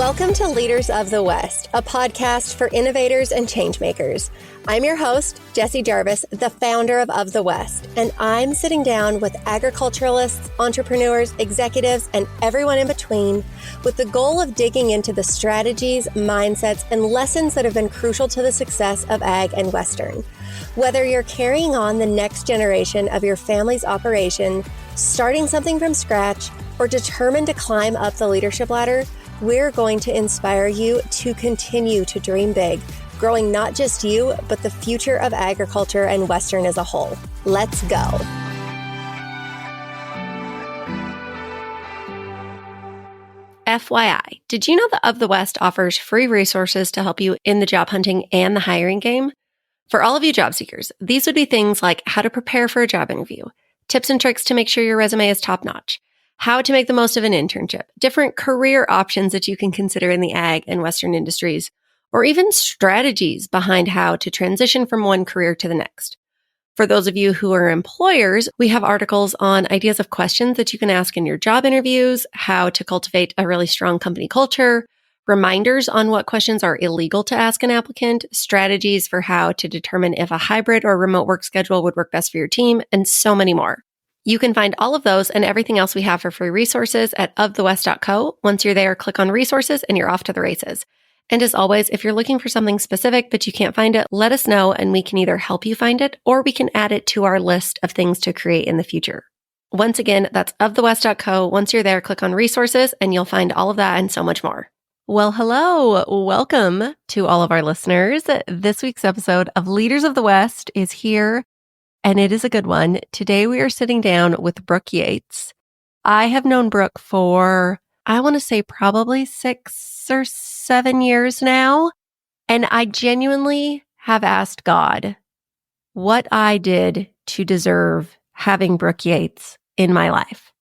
Welcome to Leaders of the West, a podcast for innovators and changemakers. I'm your host, Jessie Jarvis, the founder of the West, and I'm sitting down with agriculturalists, entrepreneurs, executives, and everyone in between with the goal of digging into the strategies, mindsets, and lessons that have been crucial to the success of ag and Western. Whether you're carrying on the next generation of your family's operation, starting something from scratch, or determined to climb up the leadership ladder, we're going to inspire you to continue to dream big, growing not just you, but the future of agriculture and Western as a whole. Let's go. FYI, did you know that Of the West offers free resources to help you in the job hunting and the hiring game? For all of you job seekers, these would be things like how to prepare for a job interview, tips and tricks to make sure your resume is top-notch, how to make the most of an internship, different career options that you can consider in the ag and Western industries, or even strategies behind how to transition from one career to the next. For those of you who are employers, we have articles on ideas of questions that you can ask in your job interviews, how to cultivate a really strong company culture, reminders on what questions are illegal to ask an applicant, strategies for how to determine if a hybrid or remote work schedule would work best for your team, and so many more. You can find all of those and everything else we have for free resources at ofthewest.co. Once you're there, click on resources and you're off to the races. And as always, if you're looking for something specific but you can't find it, let us know and we can either help you find it or we can add it to our list of things to create in the future. Once again, that's ofthewest.co. Once you're there, click on resources and you'll find all of that and so much more. Well, hello. Welcome to all of our listeners. This week's episode of Leaders of the West is here. And it is a good one. Today we are sitting down with Brooke Yates. I have known Brooke for, I want to say probably 6 or 7 years now. And I genuinely have asked God what I did to deserve having Brooke Yates in my life.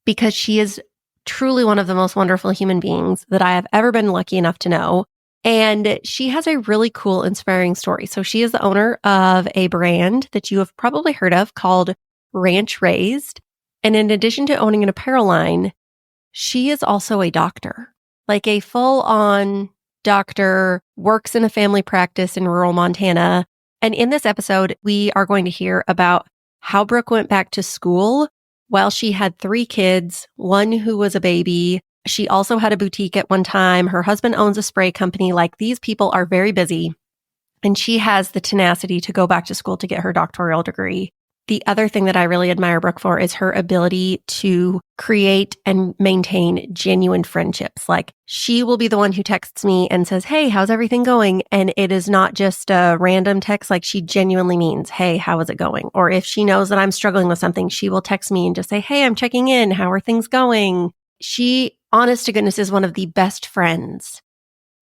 Because she is truly one of the most wonderful human beings that I have ever been lucky enough to know. And she has a really cool, inspiring story. So she is the owner of a brand that you have probably heard of called Ranch Raised. And in addition to owning an apparel line, she is also a doctor, like a full-on doctor, works in a family practice in rural Montana. And in this episode, we are going to hear about how Brooke went back to school while she had 3 kids, one who was a baby. She also had a boutique at one time. Her husband owns a spray company. Like, these people are very busy. And she has the tenacity to go back to school to get her doctoral degree. The other thing that I really admire Brooke for is her ability to create and maintain genuine friendships. Like, she will be the one who texts me and says, "Hey, how's everything going?" And it is not just a random text. Like, she genuinely means, "Hey, how is it going?" Or if she knows that I'm struggling with something, she will text me and just say, "Hey, I'm checking in. How are things going?" She, honest to goodness, is one of the best friends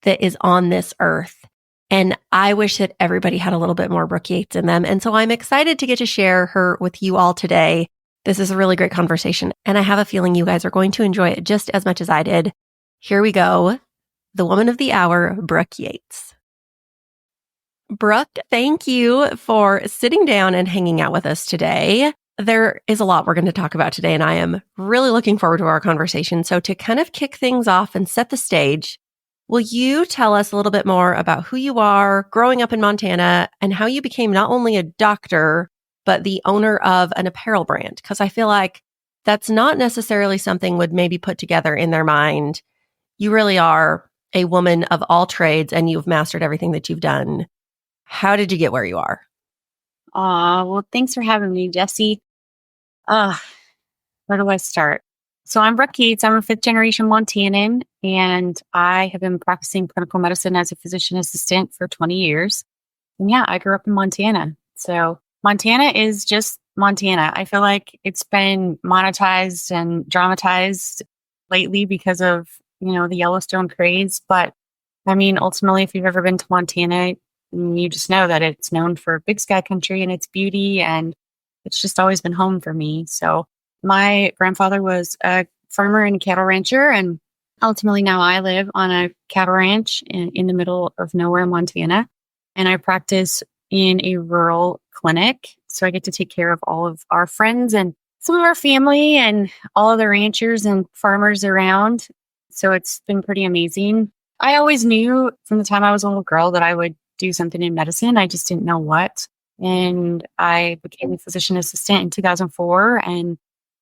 that is on this earth. And I wish that everybody had a little bit more Brooke Yates in them. And so I'm excited to get to share her with you all today. This is a really great conversation. And I have a feeling you guys are going to enjoy it just as much as I did. Here we go. The woman of the hour, Brooke Yates. Brooke, thank you for sitting down and hanging out with us today. There is a lot we're going to talk about today, and I am really looking forward to our conversation. So to kind of kick things off and set the stage, will you tell us a little bit more about who you are, growing up in Montana, and how you became not only a doctor, but the owner of an apparel brand? Because I feel like that's not necessarily something would maybe put together in their mind. You really are a woman of all trades, and you've mastered everything that you've done. How did you get where you are? Well, thanks for having me, Jessie. Where do I start? So I'm Brooke Yates. I'm a 5th generation Montanan, and I have been practicing clinical medicine as a physician assistant for 20 years. And yeah, I grew up in Montana. So Montana is just Montana. I feel like it's been monetized and dramatized lately because of, the Yellowstone craze. But I mean, ultimately, if you've ever been to Montana, you just know that it's known for big sky country and its beauty, and it's just always been home for me. So my grandfather was a farmer and cattle rancher, and ultimately now I live on a cattle ranch in the middle of nowhere in Montana, and I practice in a rural clinic. So I get to take care of all of our friends and some of our family and all of the ranchers and farmers around. So it's been pretty amazing. I always knew from the time I was a little girl that I would do something in medicine. I just didn't know what. And I became a physician assistant in 2004 and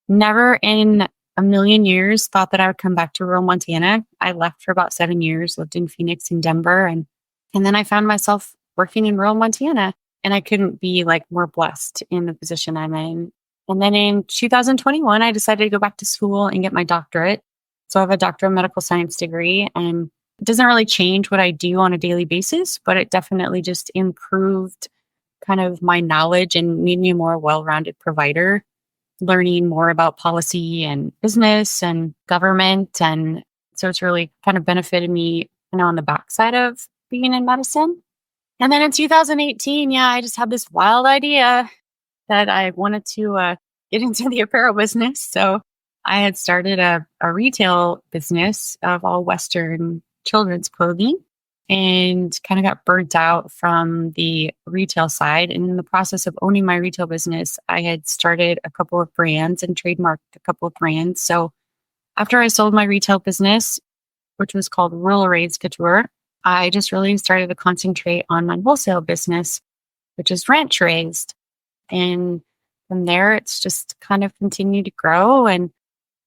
never in a million years thought that I would come back to rural Montana. I left for about 7 years, lived in Phoenix and Denver. And then I found myself working in rural Montana, and I couldn't be like more blessed in the position I'm in. And then in 2021, I decided to go back to school and get my doctorate. So I have a doctor of medical science degree, and it doesn't really change what I do on a daily basis, but it definitely just improved kind of my knowledge and made me a more well-rounded provider, learning more about policy and business and government. And so it's really kind of benefited me, on the backside of being in medicine. And then in 2018, I just had this wild idea that I wanted to get into the apparel business. So I had started a retail business of all Western children's clothing and kind of got burnt out from the retail side. And in the process of owning my retail business, I had started a couple of brands and trademarked a couple of brands. So after I sold my retail business, which was called Rural Raised Couture, I just really started to concentrate on my wholesale business, which is ranch raised. And from there, it's just kind of continued to grow and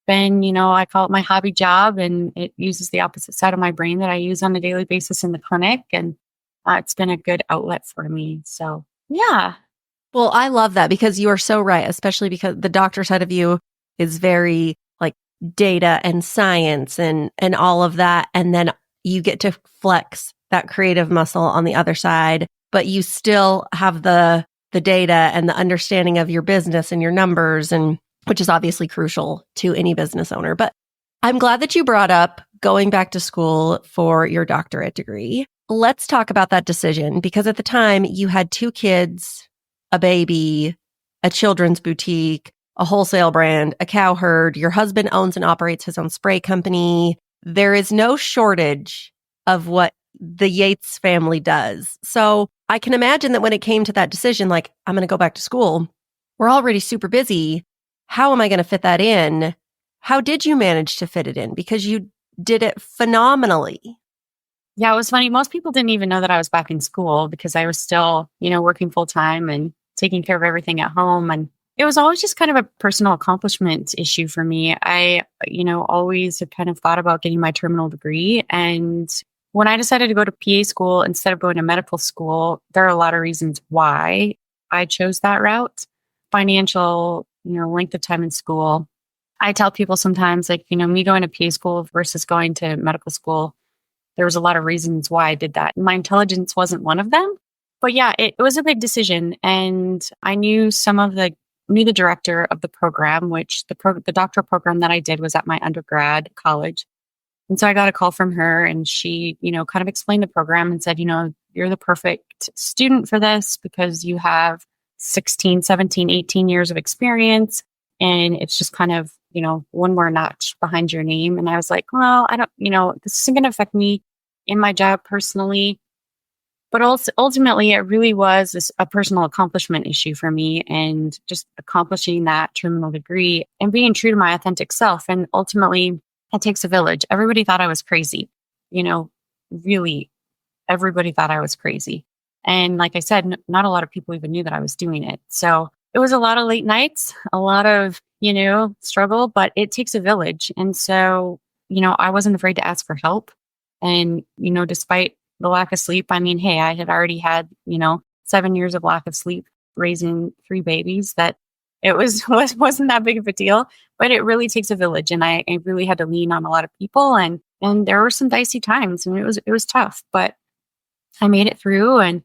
been, I call it my hobby job, and it uses the opposite side of my brain that I use on a daily basis in the clinic. And it's been a good outlet for me. So, yeah. Well, I love that because you are so right, especially because the doctor side of you is very like data and science and all of that. And then you get to flex that creative muscle on the other side, but you still have the data and the understanding of your business and your numbers, and which is obviously crucial to any business owner. But I'm glad that you brought up going back to school for your doctorate degree. Let's talk about that decision, because at the time you had 2 kids, a baby, a children's boutique, a wholesale brand, a cow herd. Your husband owns and operates his own spray company. There is no shortage of what the Yates family does. So I can imagine that when it came to that decision, like, I'm going to go back to school, we're already super busy. How am I going to fit that in? How did you manage to fit it in? Because you did it phenomenally. Yeah, it was funny. Most people didn't even know that I was back in school because I was still, working full time and taking care of everything at home. And it was always just kind of a personal accomplishment issue for me. I, always had kind of thought about getting my terminal degree. And when I decided to go to PA school instead of going to medical school, there are a lot of reasons why I chose that route. Financial, length of time in school. I tell people sometimes, like, me going to PA school versus going to medical school, there was a lot of reasons why I did that. My intelligence wasn't one of them. But yeah, it was a big decision. And I knew the director of the program, which the doctoral program that I did was at my undergrad college. And so I got a call from her, and she, kind of explained the program and said, you're the perfect student for this because you have 16, 17, 18 years of experience. And it's just kind of, one more notch behind your name. And I was like, well, I don't, this isn't going to affect me in my job personally. But also, ultimately, it really was a personal accomplishment issue for me, and just accomplishing that terminal degree and being true to my authentic self. And ultimately, it takes a village. Everybody thought I was crazy. Really, everybody thought I was crazy. And like I said, not a lot of people even knew that I was doing it. So it was a lot of late nights, a lot of, struggle, but it takes a village. And so, I wasn't afraid to ask for help. And, despite the lack of sleep, I mean, hey, I had already had, 7 years of lack of sleep raising 3 babies, that it wasn't that big of a deal, but it really takes a village. And I really had to lean on a lot of people, and there were some dicey times, and it was tough, but I made it through. And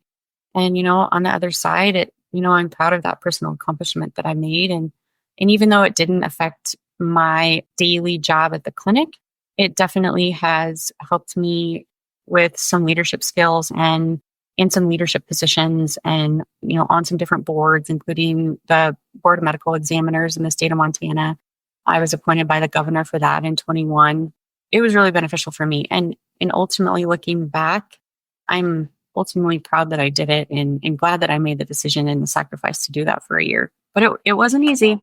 on the other side, I'm proud of that personal accomplishment that I made. And even though it didn't affect my daily job at the clinic, it definitely has helped me with some leadership skills and in some leadership positions, and, on some different boards, including the Board of Medical Examiners in the state of Montana. I was appointed by the governor for that in 21. It was really beneficial for me. And ultimately, looking back, I'm ultimately proud that I did it, and glad that I made the decision and the sacrifice to do that for a year. But it wasn't easy.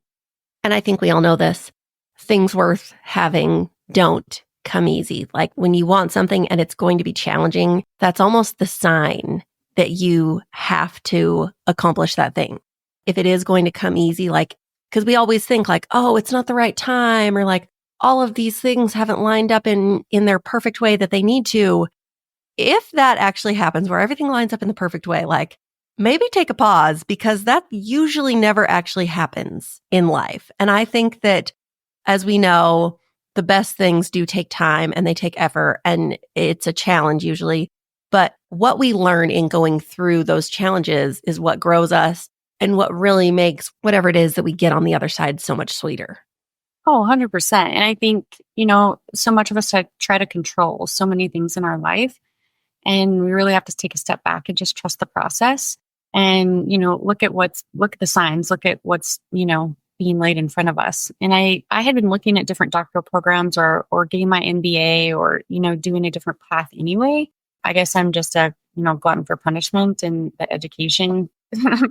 And I think we all know this. Things worth having don't come easy. Like when you want something and it's going to be challenging, that's almost the sign that you have to accomplish that thing. If it is going to come easy, like, because we always think like, oh, it's not the right time, or like all of these things haven't lined up in their perfect way that they need to. If that actually happens where everything lines up in the perfect way, like maybe take a pause, because that usually never actually happens in life. And I think that, as we know, the best things do take time and they take effort, and it's a challenge usually. But what we learn in going through those challenges is what grows us and what really makes whatever it is that we get on the other side so much sweeter. Oh, 100%. And I think, so much of us try to control so many things in our life. And we really have to take a step back and just trust the process and, look at the signs, look at what's, being laid in front of us. And I had been looking at different doctoral programs or getting my MBA or, doing a different path anyway. I guess I'm just a, glutton for punishment and the education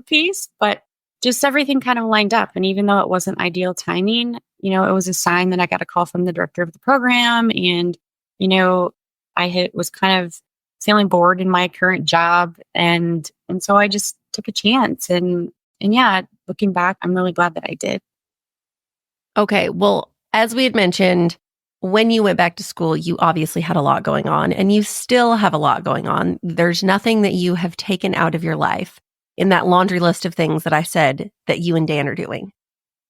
piece, but just everything kind of lined up. And even though it wasn't ideal timing, it was a sign that I got a call from the director of the program. And, was kind of feeling bored in my current job. And so I just took a chance. And yeah, looking back, I'm really glad that I did. Okay. Well, as we had mentioned, when you went back to school, you obviously had a lot going on, and you still have a lot going on. There's nothing that you have taken out of your life in that laundry list of things that I said that you and Dan are doing.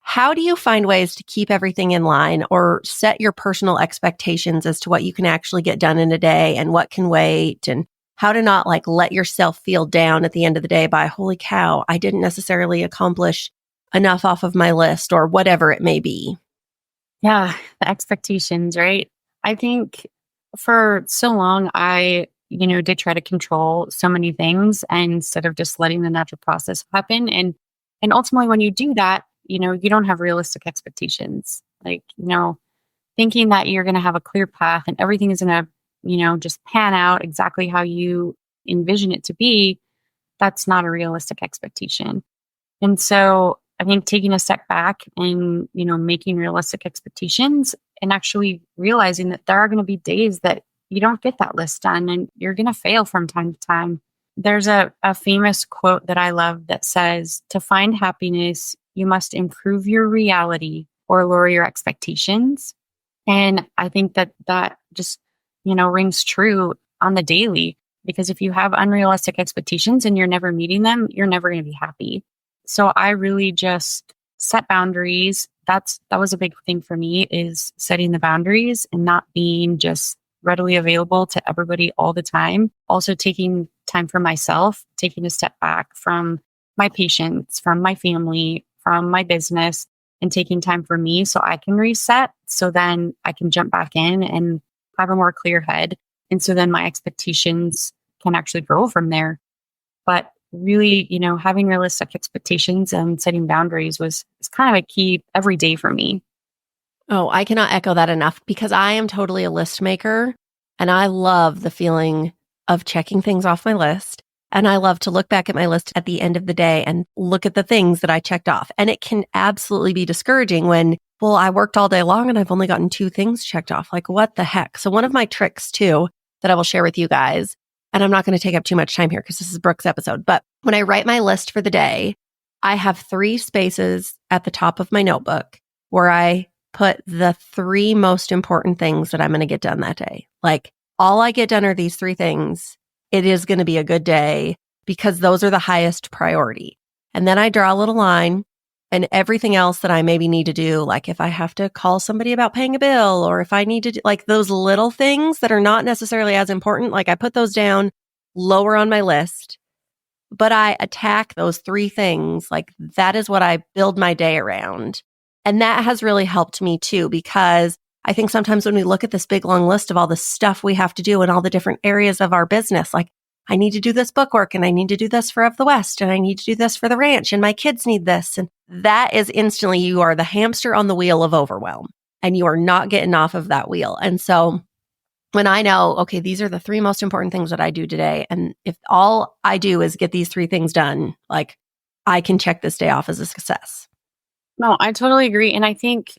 How do you find ways to keep everything in line or set your personal expectations as to what you can actually get done in a day and what can wait, and how to not like let yourself feel down at the end of the day by, holy cow, I didn't necessarily accomplish enough off of my list or whatever it may be? Yeah, the expectations, right? I think for so long, I, did try to control so many things and instead of just letting the natural process happen. And ultimately, when you do that, you don't have realistic expectations. Like, thinking that you're going to have a clear path and everything is going to, just pan out exactly how you envision it to be, that's not a realistic expectation. And so I think taking a step back and, making realistic expectations and actually realizing that there are going to be days that you don't get that list done and you're going to fail from time to time. There's a famous quote that I love that says, to find happiness, you must improve your reality or lower your expectations. And I think that just, rings true on the daily, because if you have unrealistic expectations and you're never meeting them, you're never going to be happy. So I really just set boundaries. That was a big thing for me, is setting the boundaries and not being just readily available to everybody all the time. Also taking time for myself, taking a step back from my patients, from my family, from my business, and taking time for me so I can reset. So then I can jump back in and have a more clear head. And so then my expectations can actually grow from there. But really, having realistic expectations and setting boundaries is kind of a key every day for me. Oh, I cannot echo that enough, because I am totally a list maker and I love the feeling of checking things off my list. And I love to look back at my list at the end of the day and look at the things that I checked off. And it can absolutely be discouraging when, well, I worked all day long and I've only gotten 2 things checked off. Like, what the heck? So one of my tricks too, that I will share with you guys, and I'm not going to take up too much time here because this is Brooke's episode, but when I write my list for the day, I have 3 spaces at the top of my notebook where I put the 3 most important things that I'm going to get done that day. Like, all I get done are these 3 things. It is going to be a good day because those are the highest priority. And then I draw a little line, and everything else that I maybe need to do, like if I have to call somebody about paying a bill, or if I need to do like those little things that are not necessarily as important, like I put those down lower on my list, but I attack those 3 things. Like that is what I build my day around. And that has really helped me too, because I think sometimes when we look at this big long list of all the stuff we have to do in all the different areas of our business, like I need to do this book work and I need to do this for Of the West and I need to do this for the ranch and my kids need this. And that is instantly, you are the hamster on the wheel of overwhelm and you are not getting off of that wheel. And so when I know, okay, these are the 3 most important things that I do today, and if all I do is get these 3 things done, like I can check this day off as a success. No, I totally agree. And I think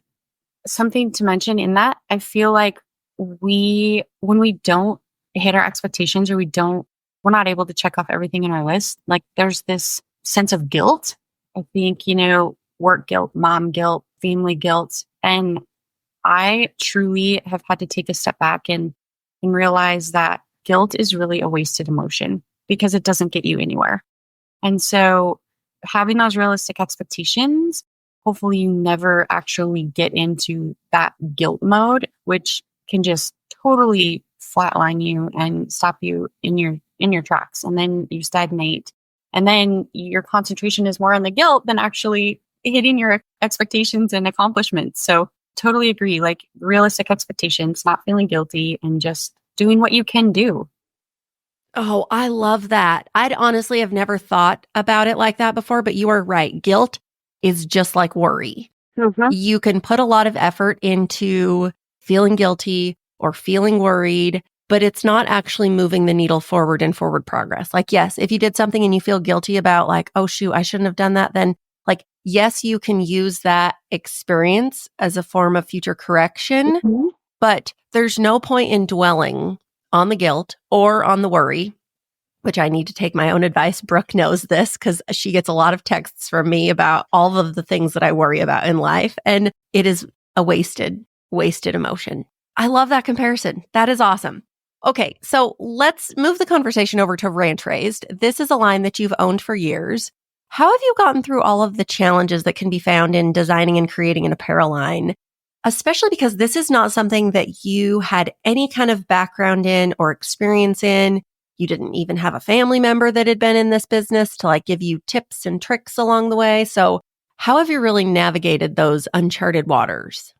something to mention in that, I feel like when we don't hit our expectations or we're not able to check off everything in our list, like there's this sense of guilt. I think, work guilt, mom guilt, family guilt. And I truly have had to take a step back and realize that guilt is really a wasted emotion because it doesn't get you anywhere. And so having those realistic expectations, hopefully you never actually get into that guilt mode, which can just totally flatline you and stop you in your tracks. And then you stagnate. And then your concentration is more on the guilt than actually hitting your expectations and accomplishments. So totally agree. Like realistic expectations, not feeling guilty and just doing what you can do. Oh, I love that. I'd honestly have never thought about it like that before, but you are right. Guilt is just like worry. Mhm. You can put a lot of effort into feeling guilty or feeling worried, but it's not actually moving the needle forward in forward progress. Like, yes, if you did something and you feel guilty about like, oh shoot, I shouldn't have done that, then like, yes, you can use that experience as a form of future correction, Mhm. but there's no point in dwelling on the guilt or on the worry, which I need to take my own advice. Brooke knows this because she gets a lot of texts from me about all of the things that I worry about in life. And it is a wasted emotion. I love that comparison. That is awesome. Okay, so let's move the conversation over to Ranch Raised. This is a line that you've owned for years. How have you gotten through all of the challenges that can be found in designing and creating an apparel line? Especially because this is not something that you had any kind of background in or experience in. You didn't even have a family member that had been in this business to like give you tips and tricks along the way. So how have you really navigated those uncharted waters?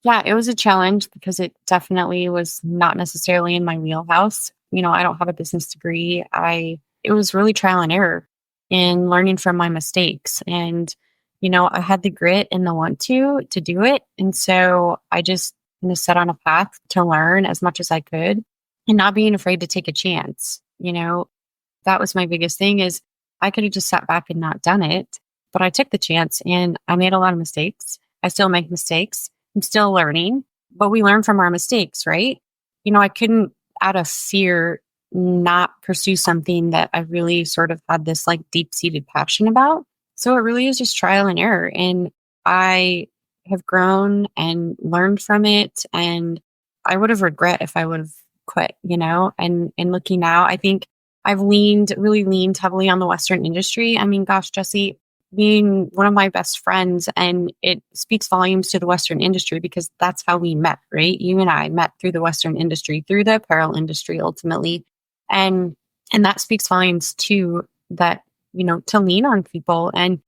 Yeah, it was a challenge because it definitely was not necessarily in my wheelhouse. I don't have a business degree. It was really trial and error in learning from my mistakes. And, I had the grit and the want to do it. And so I just set on a path to learn as much as I could and not being afraid to take a chance. That was my biggest thing is I could have just sat back and not done it, but I took the chance and I made a lot of mistakes. I still make mistakes. I'm still learning, but we learn from our mistakes, right? I couldn't, out of fear, not pursue something that I really sort of had this like deep seated passion about. So it really is just trial and error. And I have grown and learned from it. And I would have regret if I would have quit, and looking now, I think I've really leaned heavily on the Western industry. I mean, gosh, Jesse, being one of my best friends, and it speaks volumes to the Western industry because that's how we met, right? You and I met through the Western industry, through the apparel industry ultimately. And that speaks volumes too, that, to lean on people. And,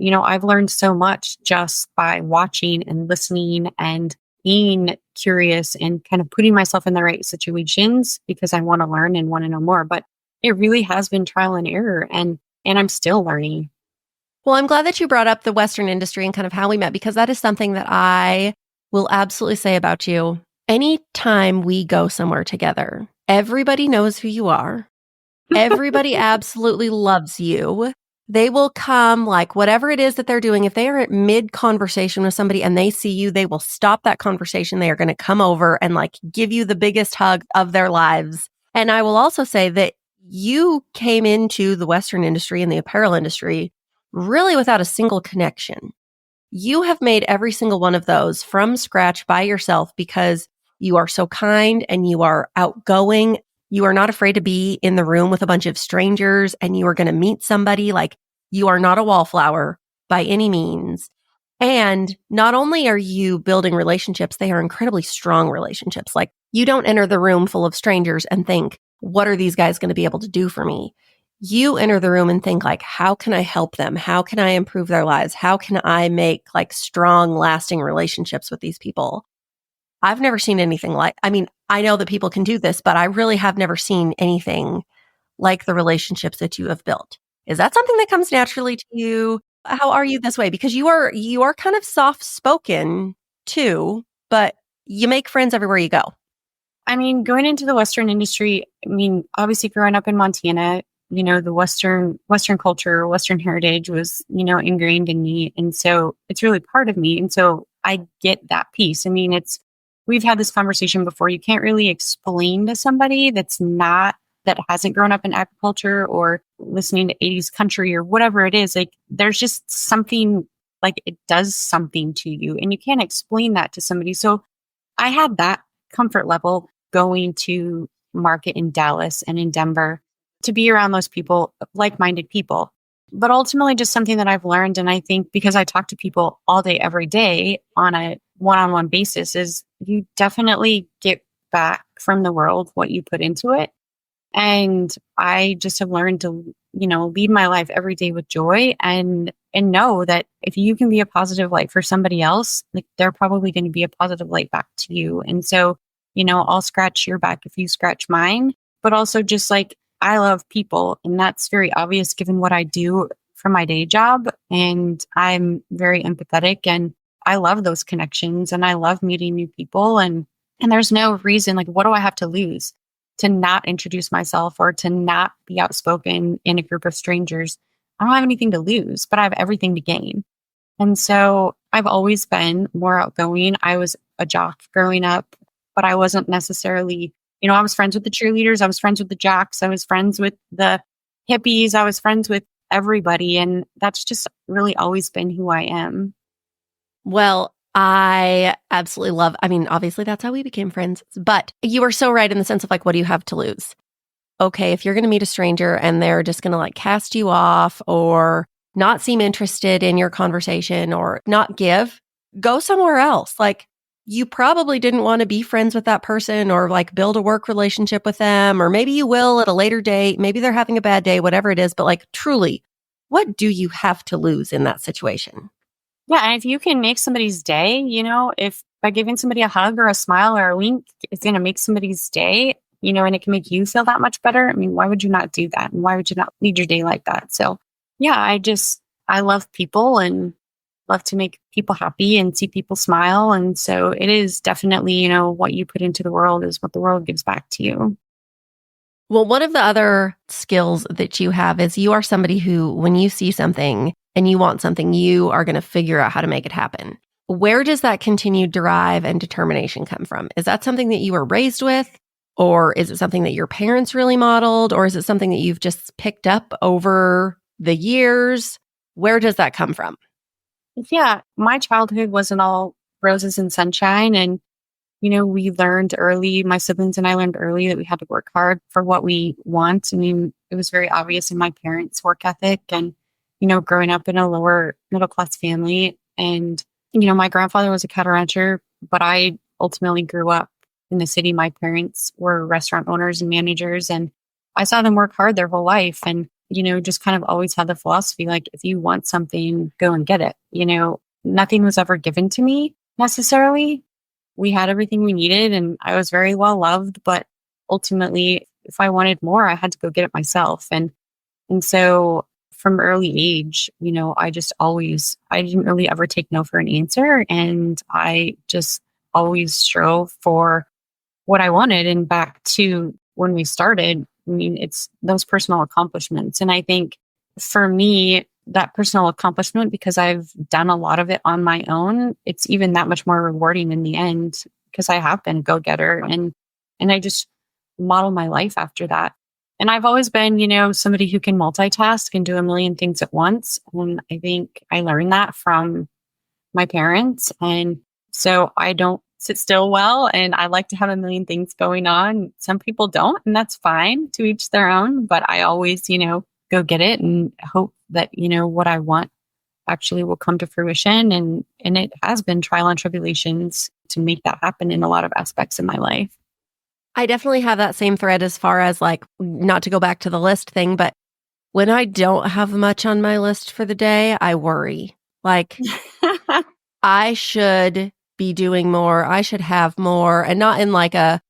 I've learned so much just by watching and listening and being curious and kind of putting myself in the right situations because I want to learn and want to know more. But it really has been trial and error, and I'm still learning. Well, I'm glad that you brought up the Western industry and kind of how we met, because that is something that I will absolutely say about you. Anytime we go somewhere together, everybody knows who you are. Everybody absolutely loves you. They will come, like whatever it is that they're doing. If they are at mid conversation with somebody and they see you, they will stop that conversation. They are going to come over and like give you the biggest hug of their lives. And I will also say that you came into the Western industry and the apparel industry really without a single connection. You have made every single one of those from scratch by yourself because you are so kind and you are outgoing. You are not afraid to be in the room with a bunch of strangers and you are going to meet somebody. Like, you are not a wallflower by any means. And not only are you building relationships, they are incredibly strong relationships. Like, you don't enter the room full of strangers and think, what are these guys going to be able to do for me? You enter the room and think like, how can I help them? How can I improve their lives? How can I make like strong, lasting relationships with these people? I've never seen anything I mean, I know that people can do this, but I really have never seen anything like the relationships that you have built. Is that something that comes naturally to you? How are you this way? Because you are kind of soft spoken too, but you make friends everywhere you go. I mean, going into the Western industry, I mean, obviously growing up in Montana, the Western culture, Western heritage was, ingrained in me. And so it's really part of me. And so I get that piece. I mean, we've had this conversation before. You can't really explain to somebody that hasn't grown up in agriculture or listening to 80s country or whatever it is. Like there's just something, like it does something to you and you can't explain that to somebody. So I had that comfort level going to market in Dallas and in Denver to be around those people, like-minded people. But ultimately just something that I've learned. And I think because I talk to people all day, every day on a one-on-one basis, is you definitely get back from the world what you put into it. And I just have learned to, lead my life every day with joy and know that if you can be a positive light for somebody else, like they're probably going to be a positive light back to you. And so, I'll scratch your back if you scratch mine, but also just like I love people. And that's very obvious given what I do for my day job. And I'm very empathetic and I love those connections and I love meeting new people. And there's no reason, like, what do I have to lose to not introduce myself or to not be outspoken in a group of strangers? I don't have anything to lose, but I have everything to gain. And so I've always been more outgoing. I was a jock growing up, but I wasn't necessarily, I was friends with the cheerleaders. I was friends with the jocks. I was friends with the hippies. I was friends with everybody. And that's just really always been who I am. Well, I absolutely love, obviously that's how we became friends, but you are so right in the sense of like, what do you have to lose? Okay, if you're going to meet a stranger and they're just going to like cast you off or not seem interested in your conversation or not give, go somewhere else. Like you probably didn't want to be friends with that person or like build a work relationship with them, or maybe you will at a later date. Maybe they're having a bad day, whatever it is. But like truly, what do you have to lose in that situation? Yeah. And if you can make somebody's day, if by giving somebody a hug or a smile or a wink, it's going to make somebody's day, and it can make you feel that much better. I mean, why would you not do that? And why would you not lead your day like that? So yeah, I love people and love to make people happy and see people smile. And so it is definitely, what you put into the world is what the world gives back to you. Well, one of the other skills that you have is you are somebody who, when you see something and you want something, you are going to figure out how to make it happen. Where does that continued drive and determination come from? Is that something that you were raised with? Or is it something that your parents really modeled? Or is it something that you've just picked up over the years? Where does that come from? Yeah, my childhood wasn't all roses and sunshine. And, we learned early, my siblings and I learned early that we had to work hard for what we want. I mean, it was very obvious in my parents' work ethic and, growing up in a lower middle class family. And, my grandfather was a cattle rancher, but I ultimately grew up in the city. My parents were restaurant owners and managers, and I saw them work hard their whole life. And, just kind of always had the philosophy, like, if you want something, go and get it. Nothing was ever given to me necessarily. We had everything we needed and I was very well loved, but ultimately, if I wanted more, I had to go get it myself. And so from early age, I didn't really ever take no for an answer. And I just always strove for what I wanted. And back to when we started, I mean, it's those personal accomplishments. And I think for me, that personal accomplishment, because I've done a lot of it on my own, it's even that much more rewarding in the end because I have been a go-getter and I just model my life after that. And I've always been, somebody who can multitask and do a million things at once. And I think I learned that from my parents. And so I don't sit still well. And I like to have a million things going on. Some people don't, and that's fine, to each their own. But I always, go get it and hope that, what I want actually will come to fruition. And it has been trial and tribulations to make that happen in a lot of aspects of my life. I definitely have that same thread as far as like, not to go back to the list thing, but when I don't have much on my list for the day, I worry. Like, I should be doing more. I should have more, and not in like a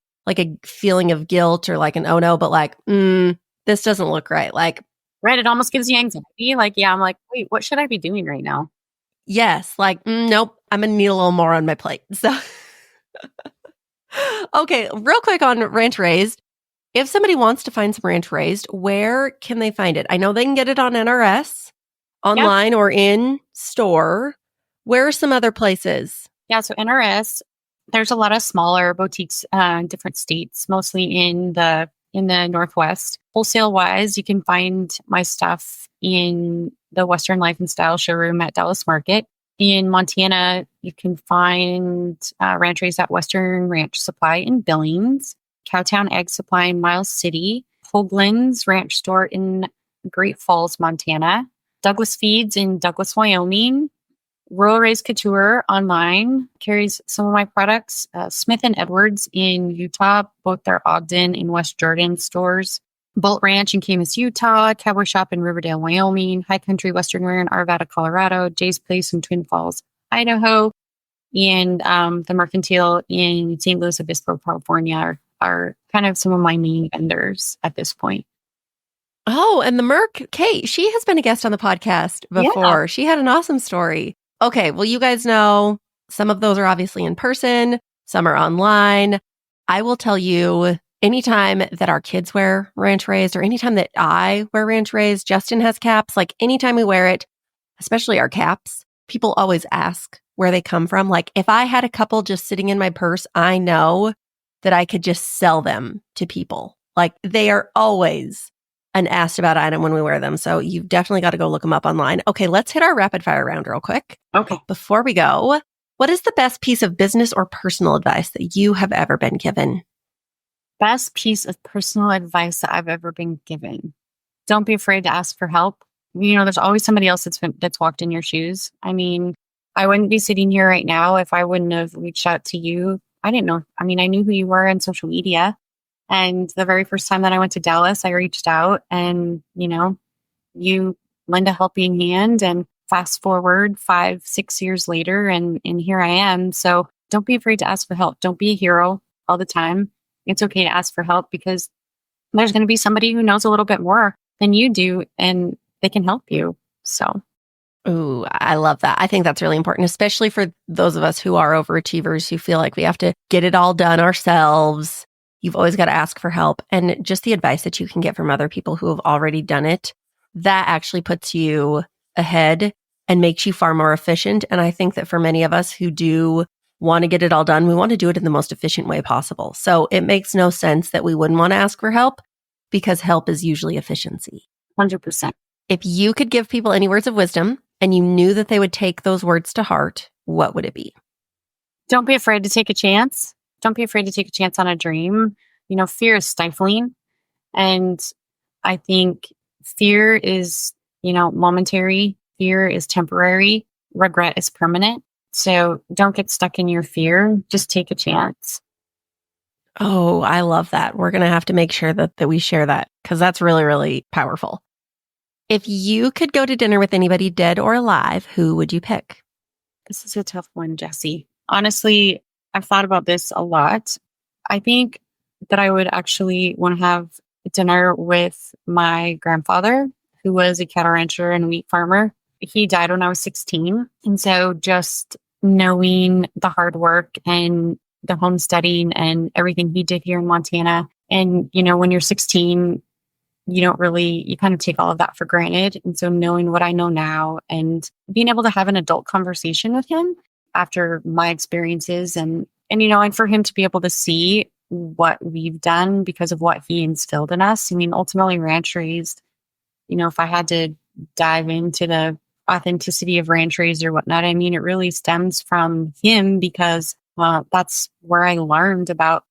feeling of guilt or like an oh no, but like, this doesn't look right. Like, right. It almost gives you anxiety. Like, yeah, I'm like, wait, what should I be doing right now? yes, like, nope, I'm going to need a little more on my plate. So, okay, real quick on Ranch Raised. If somebody wants to find some Ranch Raised, where can they find it? I know they can get it on NRS, online or in store. Where are some other places? Yeah. So NRS, There's a lot of smaller boutiques in different states, mostly in the Northwest. Wholesale wise, you can find my stuff in the Western Life and Style showroom at Dallas Market. In Montana, you can find ranch raised at Western Ranch Supply in Billings, Cowtown Egg Supply in Miles City, Hoagland's Ranch Store in Great Falls, Montana, Douglas Feeds in Douglas, Wyoming. Rural Raised Couture online carries some of my products. Smith and Edwards in Utah, both their Ogden and West Jordan stores. Bolt Ranch in Camas, Utah. Cowboy Shop in Riverdale, Wyoming. High Country Western Wear in Arvada, Colorado. Jay's Place in Twin Falls, Idaho. And the Mercantile in St. Louis Obispo, California are kind of some of my main vendors at this point. Oh, and the Merc, Kate, she has been a guest on the podcast before. Yeah. She had an awesome story. Okay, well, you guys know some of those are obviously in person, some are online. I will tell you, anytime that our kids wear ranch raised or anytime that I wear ranch raised, Justin has caps, like anytime we wear it, especially our caps, people always ask where they come from. Like if I had a couple just sitting in my purse, I know that I could just sell them to people. Like they are always an asked about item when we wear them. So you've definitely got to go look them up online. Okay, let's hit our rapid fire round real quick. Okay. Before we go, what is the best piece of business or personal advice that you have ever been given? Best piece of personal advice that I've ever been given. Don't be afraid to ask for help. There's always somebody else that's walked in your shoes. I mean, I wouldn't be sitting here right now if I wouldn't have reached out to you. I didn't know. I mean, I knew who you were on social media. And the very first time that I went to Dallas, I reached out and, you lend a helping hand, and fast forward 5-6 years later and here I am. So don't be afraid to ask for help. Don't be a hero all the time. It's okay to ask for help because there's going to be somebody who knows a little bit more than you do and they can help you. So. Ooh, I love that. I think that's really important, especially for those of us who are overachievers who feel like we have to get it all done ourselves. You've always got to ask for help. And just the advice that you can get from other people who have already done it, that actually puts you ahead and makes you far more efficient. And I think that for many of us who do want to get it all done, we want to do it in the most efficient way possible. So it makes no sense that we wouldn't want to ask for help because help is usually efficiency. 100%. If you could give people any words of wisdom and you knew that they would take those words to heart, what would it be? Don't be afraid to take a chance. Don't be afraid to take a chance on a dream. Fear is stifling. And I think fear is, momentary. Fear is temporary. Regret is permanent. So don't get stuck in your fear. Just take a chance. Oh, I love that. We're going to have to make sure that we share that because that's really, really powerful. If you could go to dinner with anybody dead or alive, who would you pick? This is a tough one, Jessie. Honestly, I've thought about this a lot. I think that I would actually want to have dinner with my grandfather, who was a cattle rancher and wheat farmer. He died when I was 16. And so just knowing the hard work and the homesteading and everything he did here in Montana. And, when you're 16, you kind of take all of that for granted. And so knowing what I know now and being able to have an adult conversation with him after my experiences and for him to be able to see what we've done because of what he instilled in us. I mean, ultimately ranch raised, if I had to dive into the authenticity of ranch raised or whatnot, I mean, it really stems from him because that's where I learned about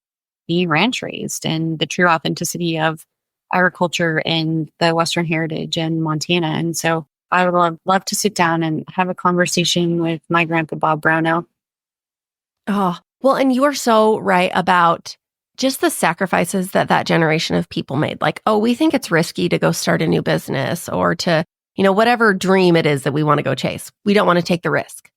being ranch raised and the true authenticity of agriculture and the Western heritage in Montana. And so I would love to sit down and have a conversation with my grandpa, Bob Brownell. Oh, well, and you are so right about just the sacrifices that generation of people made. Like, oh, we think it's risky to go start a new business or to, whatever dream it is that we want to go chase. We don't want to take the risk.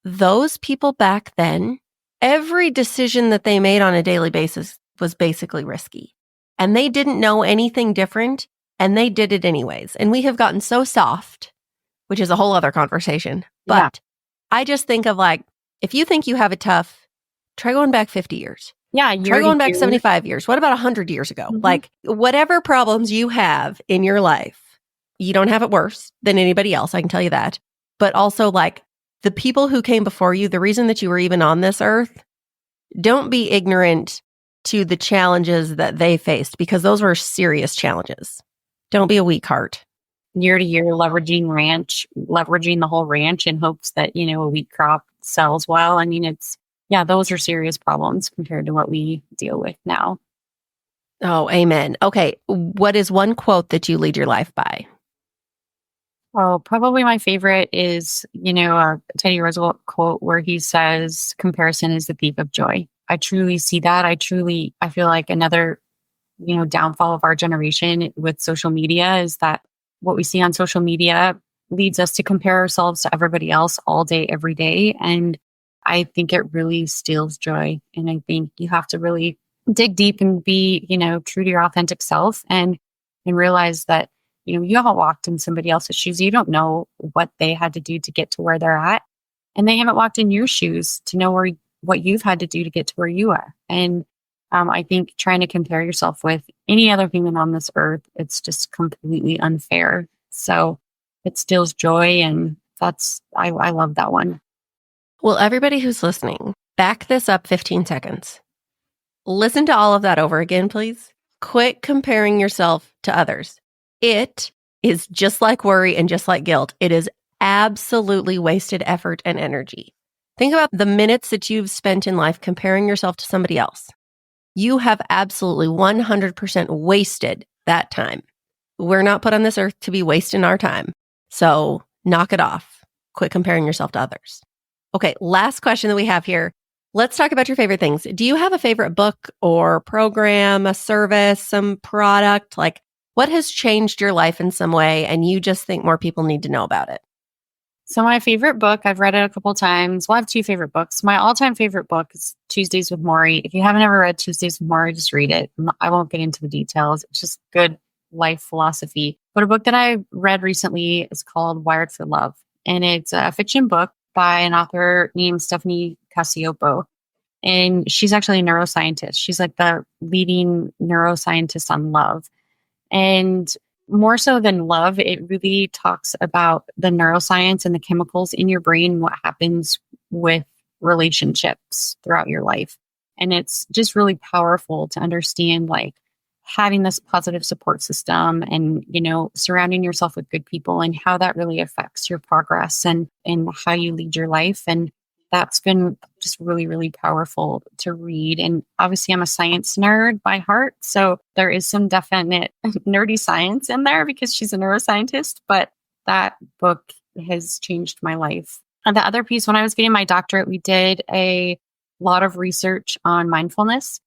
Those people back then, every decision that they made on a daily basis was basically risky. And they didn't know anything different, and they did it anyways. And we have gotten so soft, which is a whole other conversation. But I just think of like, if you think you have it tough, try going back 50 years. Yeah. Try going back 75 years. What about 100 years ago? Mm-hmm. Like whatever problems you have in your life, you don't have it worse than anybody else. I can tell you that. But also like the people who came before you, the reason that you were even on this earth Don't be ignorant to the challenges that they faced because those were serious challenges. Don't be a weak heart. Year to year, leveraging the whole ranch in hopes that, a wheat crop sells well. I mean, those are serious problems compared to what we deal with now. Oh, amen. Okay. What is one quote that you lead your life by? Oh, probably my favorite is, a Teddy Roosevelt quote where he says, comparison is the thief of joy. I truly see that. I feel like another, downfall of our generation with social media is that what we see on social media leads us to compare ourselves to everybody else all day, every day. And I think it really steals joy. And I think you have to really dig deep and be, true to your authentic self and realize that, you haven't walked in somebody else's shoes. You don't know what they had to do to get to where they're at. And they haven't walked in your shoes to know what you've had to do to get to where you are. And I think trying to compare yourself with any other human on this earth, it's just completely unfair. So it steals joy. And I love that one. Well, everybody who's listening, back this up 15 seconds. Listen to all of that over again, please. Quit comparing yourself to others. It is just like worry and just like guilt. It is absolutely wasted effort and energy. Think about the minutes that you've spent in life comparing yourself to somebody else. You have absolutely 100% wasted that time. We're not put on this earth to be wasting our time. So knock it off. Quit comparing yourself to others. Okay, last question that we have here. Let's talk about your favorite things. Do you have a favorite book or program, a service, some product? Like, what has changed your life in some way and you just think more people need to know about it? So my favorite book, I've read it a couple times. Well, I have two favorite books. My all-time favorite book is Tuesdays with Morrie. If you haven't ever read Tuesdays with Morrie, just read it. I won't get into the details. It's just good life philosophy. But a book that I read recently is called Wired for Love. And it's a fiction book by an author named Stephanie Cacioppo. And she's actually a neuroscientist. She's like the leading neuroscientist on love. And more so than love, it really talks about the neuroscience and the chemicals in your brain, what happens with relationships throughout your life. And it's just really powerful to understand like having this positive support system and, surrounding yourself with good people and how that really affects your progress and how you lead your life. And that's been just really, really powerful to read. And obviously I'm a science nerd by heart. So there is some definite nerdy science in there because she's a neuroscientist, but that book has changed my life. And the other piece, when I was getting my doctorate, we did a lot of research on mindfulness.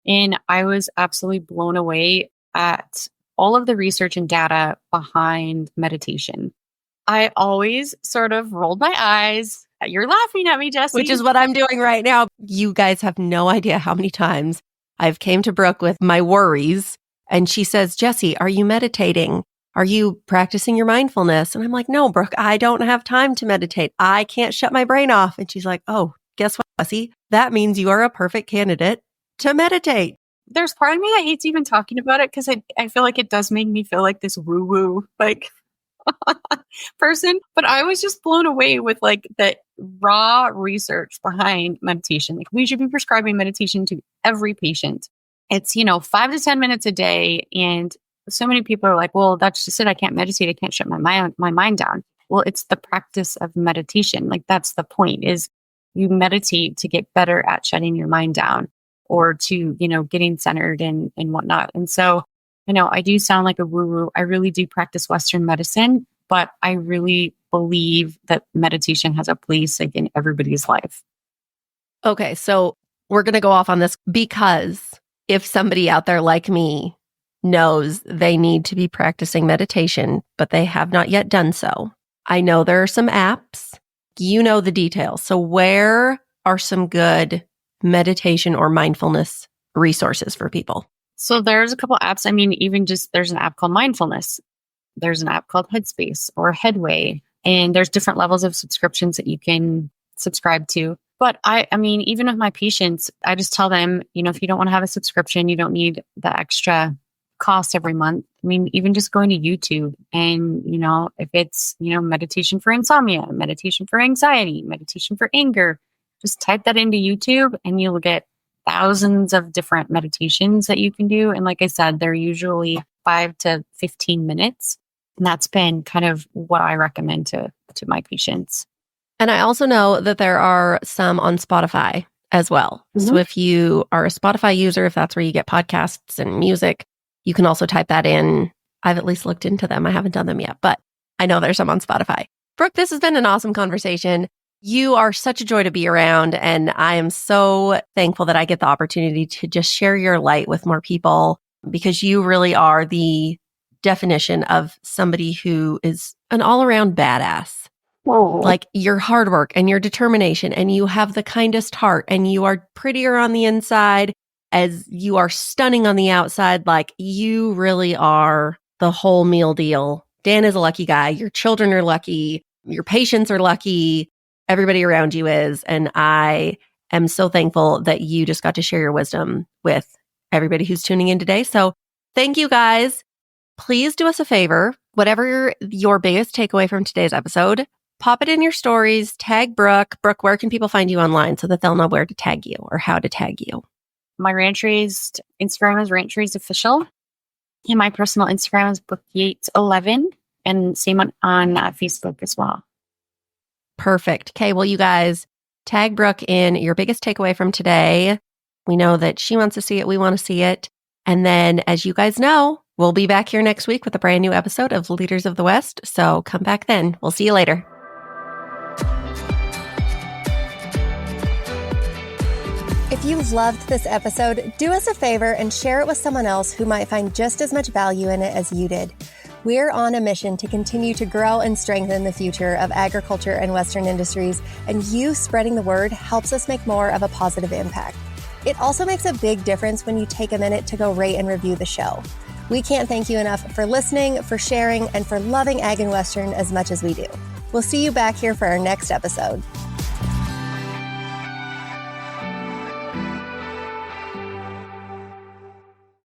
And I was absolutely blown away at all of the research and data behind meditation. I always sort of rolled my eyes. You're laughing at me, Jessie. Which is what I'm doing right now. You guys have no idea how many times I've came to Brooke with my worries and she says, Jessie, are you meditating? Are you practicing your mindfulness? And I'm like, no, Brooke, I don't have time to meditate. I can't shut my brain off. And she's like, oh, guess what, Jessie? That means you are a perfect candidate to meditate. There's part of me that hates even talking about it because I feel like it does make me feel like this woo-woo, like person, but I was just blown away with like the raw research behind meditation. Like we should be prescribing meditation to every patient. It's, 5 to 10 minutes a day. And so many people are like, well, that's just it. I can't meditate. I can't shut my mind down. Well, it's the practice of meditation. Like that's the point is you meditate to get better at shutting your mind down or to, getting centered and whatnot. And so, I do sound like a woo-woo. I really do practice Western medicine, but I really believe that meditation has a place like in everybody's life. Okay, so we're going to go off on this because if somebody out there like me knows they need to be practicing meditation, but they have not yet done so, I know there are some apps. You know the details. So where are some good meditation or mindfulness resources for people? So there's a couple apps. I mean, even just there's an app called Mindfulness. There's an app called Headspace or Headway. And there's different levels of subscriptions that you can subscribe to. But I mean, even with my patients, I just tell them, if you don't want to have a subscription, you don't need the extra cost every month. I mean, even just going to YouTube and, if it's, meditation for insomnia, meditation for anxiety, meditation for anger, just type that into YouTube and you'll get thousands of different meditations that you can do. And like I said, they're usually 5 to 15 minutes. And that's been kind of what I recommend to my patients. And I also know that there are some on Spotify as well. Mm-hmm. So if you are a Spotify user, if that's where you get podcasts and music, you can also type that in. I've at least looked into them. I haven't done them yet, but I know there's some on Spotify. Brooke, this has been an awesome conversation. You are such a joy to be around, and I am so thankful that I get the opportunity to just share your light with more people, because you really are the definition of somebody who is an all-around badass. Whoa. Like your hard work and your determination, and you have the kindest heart, and you are prettier on the inside as you are stunning on the outside. Like you really are the whole meal deal. Dan is a lucky guy. Your children are lucky. Your patients are lucky. Everybody around you is. And I am so thankful that you just got to share your wisdom with everybody who's tuning in today. So thank you guys. Please do us a favor. Whatever your biggest takeaway from today's episode, pop it in your stories, tag Brooke. Brooke, where can people find you online so that they'll know where to tag you or how to tag you? My Ranch Raised Instagram is Ranch Raised Official. And my personal Instagram is Brooke Yates 11. And same on Facebook as well. Perfect. Okay, well, you guys, tag Brooke in your biggest takeaway from today. We know that she wants to see it. We want to see it. And then, as you guys know, we'll be back here next week with a brand new episode of Leaders of the West. So come back then. We'll see you later. If you loved this episode, do us a favor and share it with someone else who might find just as much value in it as you did. We're on a mission to continue to grow and strengthen the future of agriculture and Western industries, and you spreading the word helps us make more of a positive impact. It also makes a big difference when you take a minute to go rate and review the show. We can't thank you enough for listening, for sharing, and for loving Ag and Western as much as we do. We'll see you back here for our next episode.